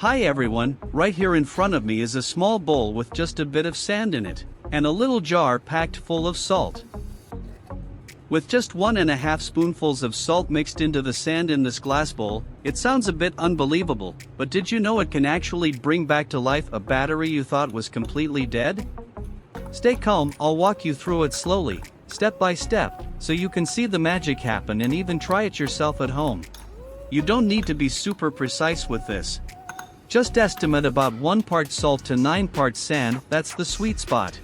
Hi everyone, right here in front of me is a small bowl with just a bit of sand in it, and a little jar packed full of salt. With just 1.5 spoonfuls of salt mixed into the sand in this glass bowl, it sounds a bit unbelievable, but did you know it can actually bring back to life a battery you thought was completely dead? Stay calm, I'll walk you through it slowly, step by step, so you can see the magic happen and even try it yourself at home. You don't need to be super precise with this. Just estimate about 1 part salt to 9 parts sand, that's the sweet spot.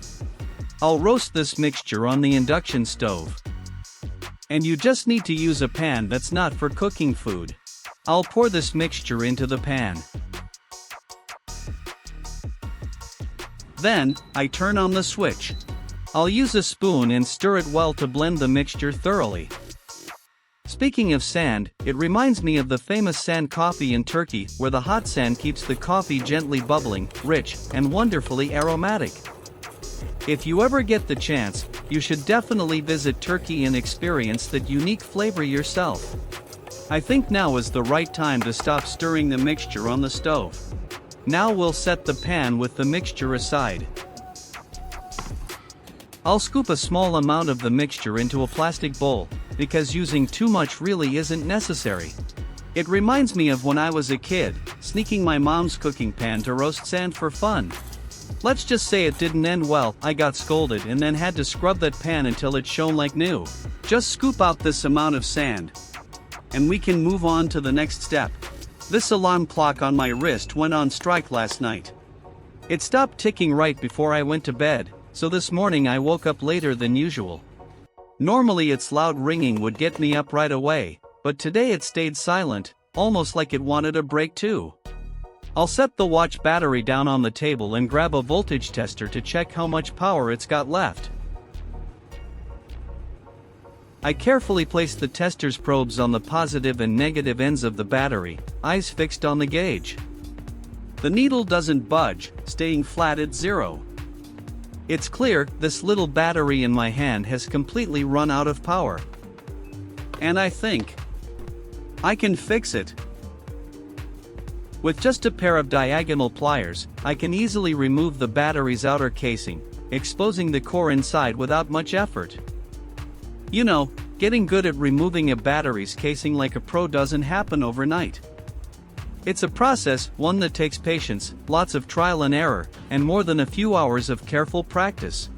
I'll roast this mixture on the induction stove. And you just need to use a pan that's not for cooking food. I'll pour this mixture into the pan. Then, I turn on the switch. I'll use a spoon and stir it well to blend the mixture thoroughly. Speaking of sand, it reminds me of the famous sand coffee in Turkey, where the hot sand keeps the coffee gently bubbling, rich, and wonderfully aromatic. If you ever get the chance, you should definitely visit Turkey and experience that unique flavor yourself. I think now is the right time to stop stirring the mixture on the stove. Now we'll set the pan with the mixture aside. I'll scoop a small amount of the mixture into a plastic bowl, because using too much really isn't necessary. It reminds me of when I was a kid, sneaking my mom's cooking pan to roast sand for fun. Let's just say it didn't end well, I got scolded and then had to scrub that pan until it shone like new. Just scoop out this amount of sand, and we can move on to the next step. This alarm clock on my wrist went on strike last night. It stopped ticking right before I went to bed, so this morning I woke up later than usual. Normally its loud ringing would get me up right away, but today it stayed silent, almost like it wanted a break too. I'll set the watch battery down on the table and grab a voltage tester to check how much power it's got left. I carefully place the tester's probes on the positive and negative ends of the battery, eyes fixed on the gauge. The needle doesn't budge, staying flat at 0. It's clear, this little battery in my hand has completely run out of power. And I think I can fix it. With just a pair of diagonal pliers, I can easily remove the battery's outer casing, exposing the core inside without much effort. You know, getting good at removing a battery's casing like a pro doesn't happen overnight. It's a process, one that takes patience, lots of trial and error, and more than a few hours of careful practice.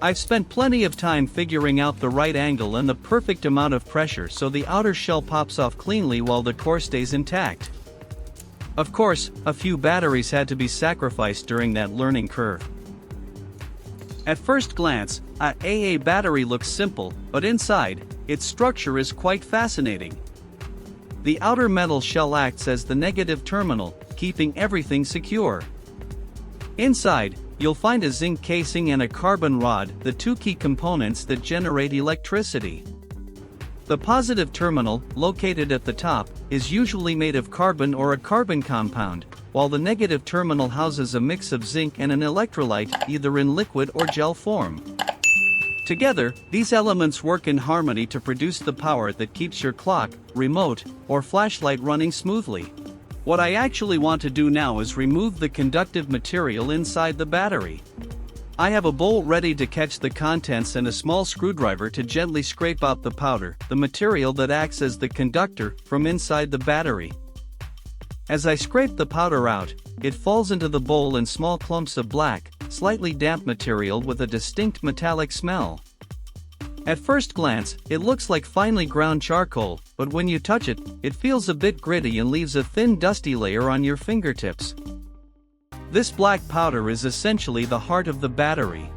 I've spent plenty of time figuring out the right angle and the perfect amount of pressure so the outer shell pops off cleanly while the core stays intact. Of course, a few batteries had to be sacrificed during that learning curve. At first glance, a AA battery looks simple, but inside, its structure is quite fascinating. The outer metal shell acts as the negative terminal, keeping everything secure. Inside, you'll find a zinc casing and a carbon rod, the two key components that generate electricity. The positive terminal, located at the top, is usually made of carbon or a carbon compound, while the negative terminal houses a mix of zinc and an electrolyte, either in liquid or gel form. Together, these elements work in harmony to produce the power that keeps your clock, remote, or flashlight running smoothly. What I actually want to do now is remove the conductive material inside the battery. I have a bowl ready to catch the contents and a small screwdriver to gently scrape out the powder, the material that acts as the conductor, from inside the battery. As I scrape the powder out, it falls into the bowl in small clumps of black, slightly damp material with a distinct metallic smell. At first glance, it looks like finely ground charcoal, but when you touch it, it feels a bit gritty and leaves a thin dusty layer on your fingertips. This black powder is essentially the heart of the battery.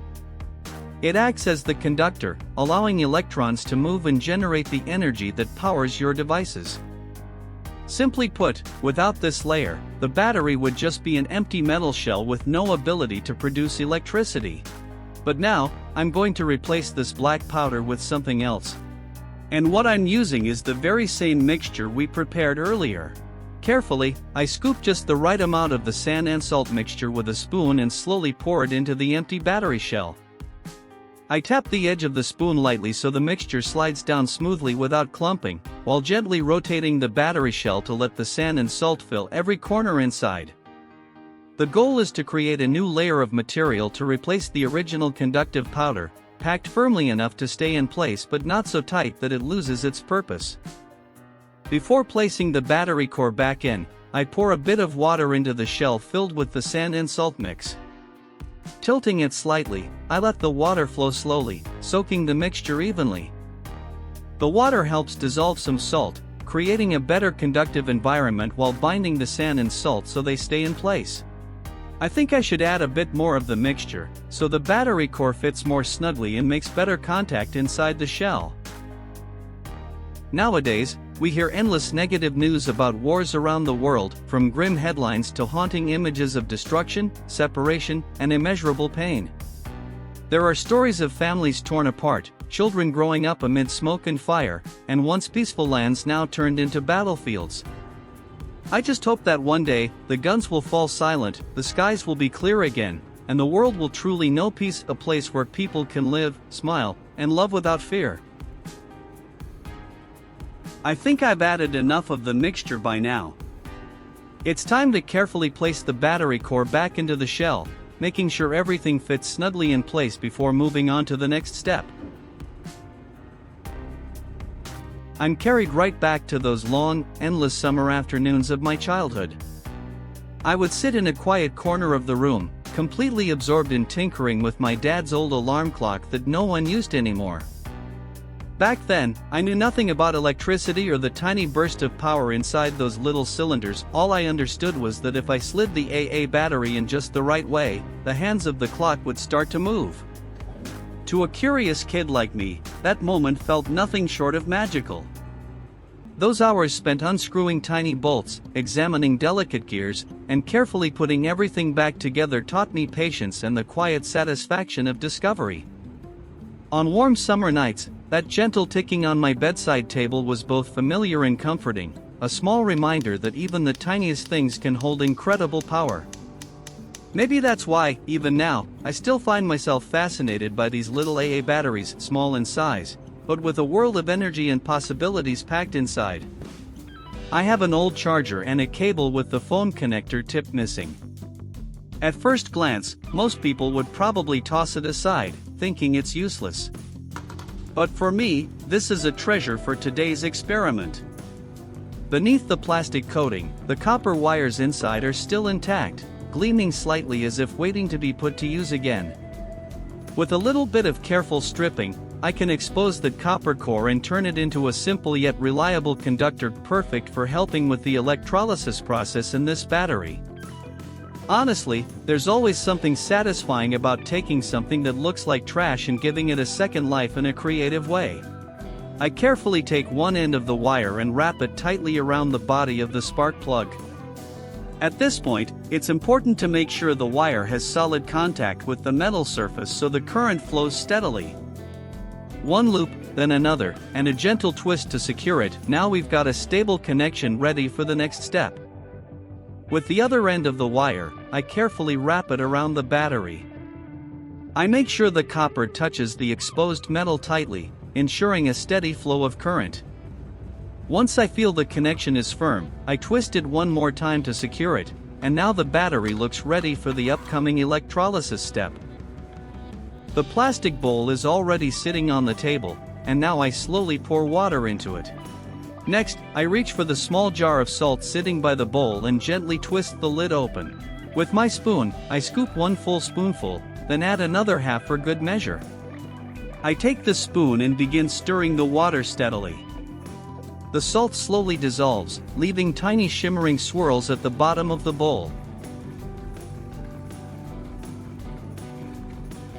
It acts as the conductor, allowing electrons to move and generate the energy that powers your devices. Simply put, without this layer, the battery would just be an empty metal shell with no ability to produce electricity. But now, I'm going to replace this black powder with something else. And what I'm using is the very same mixture we prepared earlier. Carefully, I scoop just the right amount of the sand and salt mixture with a spoon and slowly pour it into the empty battery shell. I tap the edge of the spoon lightly so the mixture slides down smoothly without clumping, while gently rotating the battery shell to let the sand and salt fill every corner inside. The goal is to create a new layer of material to replace the original conductive powder, packed firmly enough to stay in place but not so tight that it loses its purpose. Before placing the battery core back in, I pour a bit of water into the shell filled with the sand and salt mix. Tilting it slightly, I let the water flow slowly, soaking the mixture evenly. The water helps dissolve some salt, creating a better conductive environment while binding the sand and salt so they stay in place. I think I should add a bit more of the mixture, so the battery core fits more snugly and makes better contact inside the shell. Nowadays, we hear endless negative news about wars around the world, from grim headlines to haunting images of destruction, separation, and immeasurable pain. There are stories of families torn apart, children growing up amid smoke and fire, and once peaceful lands now turned into battlefields. I just hope that one day, the guns will fall silent, the skies will be clear again, and the world will truly know peace, a place where people can live, smile, and love without fear. I think I've added enough of the mixture by now. It's time to carefully place the battery core back into the shell, making sure everything fits snugly in place before moving on to the next step. I'm carried right back to those long, endless summer afternoons of my childhood. I would sit in a quiet corner of the room, completely absorbed in tinkering with my dad's old alarm clock that no one used anymore. Back then, I knew nothing about electricity or the tiny burst of power inside those little cylinders. All I understood was that if I slid the AA battery in just the right way, the hands of the clock would start to move. To a curious kid like me, that moment felt nothing short of magical. Those hours spent unscrewing tiny bolts, examining delicate gears, and carefully putting everything back together taught me patience and the quiet satisfaction of discovery. On warm summer nights, that gentle ticking on my bedside table was both familiar and comforting, a small reminder that even the tiniest things can hold incredible power. Maybe that's why, even now, I still find myself fascinated by these little AA batteries, small in size, but with a world of energy and possibilities packed inside. I have an old charger and a cable with the phone connector tip missing. At first glance, most people would probably toss it aside, thinking it's useless. But for me, this is a treasure for today's experiment. Beneath the plastic coating, the copper wires inside are still intact, gleaming slightly as if waiting to be put to use again. With a little bit of careful stripping, I can expose the copper core and turn it into a simple yet reliable conductor, perfect for helping with the electrolysis process in this battery. Honestly, there's always something satisfying about taking something that looks like trash and giving it a second life in a creative way. I carefully take one end of the wire and wrap it tightly around the body of the spark plug. At this point, it's important to make sure the wire has solid contact with the metal surface so the current flows steadily. One loop, then another, and a gentle twist to secure it. Now we've got a stable connection ready for the next step. With the other end of the wire, I carefully wrap it around the battery. I make sure the copper touches the exposed metal tightly, ensuring a steady flow of current. Once I feel the connection is firm, I twist it one more time to secure it, and now the battery looks ready for the upcoming electrolysis step. The plastic bowl is already sitting on the table, and now I slowly pour water into it. Next, I reach for the small jar of salt sitting by the bowl and gently twist the lid open. With my spoon, I scoop one full spoonful, then add another half for good measure. I take the spoon and begin stirring the water steadily. The salt slowly dissolves, leaving tiny shimmering swirls at the bottom of the bowl.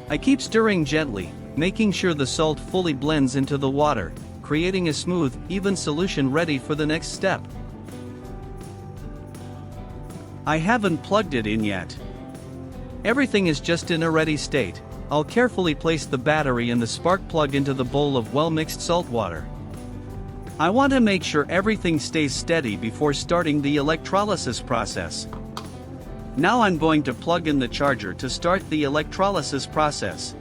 I keep stirring gently, making sure the salt fully blends into the water, creating a smooth, even solution ready for the next step. I haven't plugged it in yet. Everything is just in a ready state. I'll carefully place the battery and the spark plug into the bowl of well-mixed salt water. I want to make sure everything stays steady before starting the electrolysis process. Now I'm going to plug in the charger to start the electrolysis process.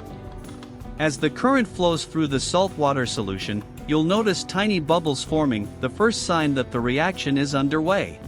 As the current flows through the saltwater solution, you'll notice tiny bubbles forming, the first sign that the reaction is underway.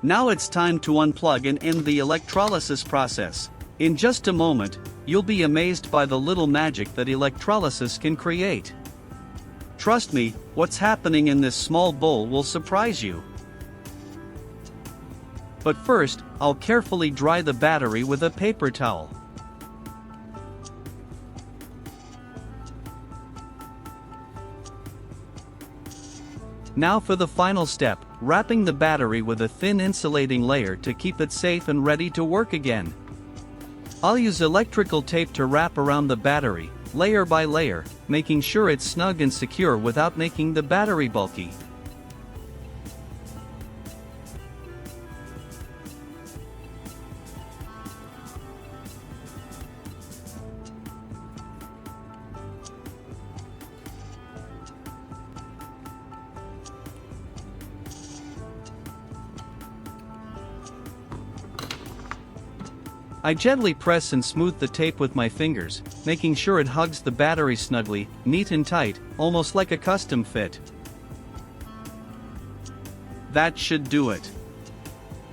Now it's time to unplug and end the electrolysis process. In just a moment, you'll be amazed by the little magic that electrolysis can create. Trust me, what's happening in this small bowl will surprise you. But first, I'll carefully dry the battery with a paper towel. Now for the final step, wrapping the battery with a thin insulating layer to keep it safe and ready to work again. I'll use electrical tape to wrap around the battery, layer by layer, making sure it's snug and secure without making the battery bulky. I gently press and smooth the tape with my fingers, making sure it hugs the battery snugly, neat and tight, almost like a custom fit. That should do it.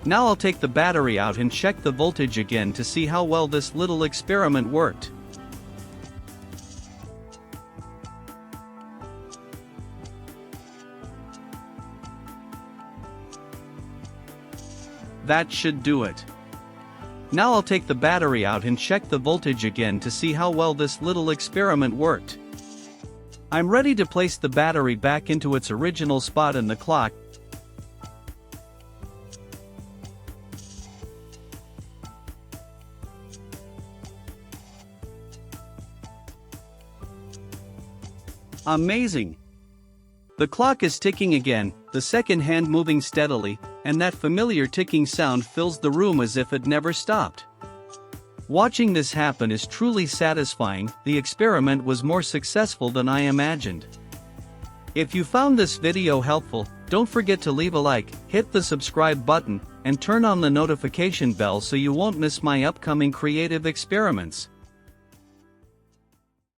Now I'll take the battery out and check the voltage again to see how well this little experiment worked. That should do it. Now I'll take the battery out and check the voltage again to see how well this little experiment worked. I'm ready to place the battery back into its original spot in the clock. Amazing! The clock is ticking again, the second hand moving steadily, and that familiar ticking sound fills the room as if it never stopped. Watching this happen is truly satisfying. The experiment was more successful than I imagined. If you found this video helpful, don't forget to leave a like, hit the subscribe button, and turn on the notification bell so you won't miss my upcoming creative experiments.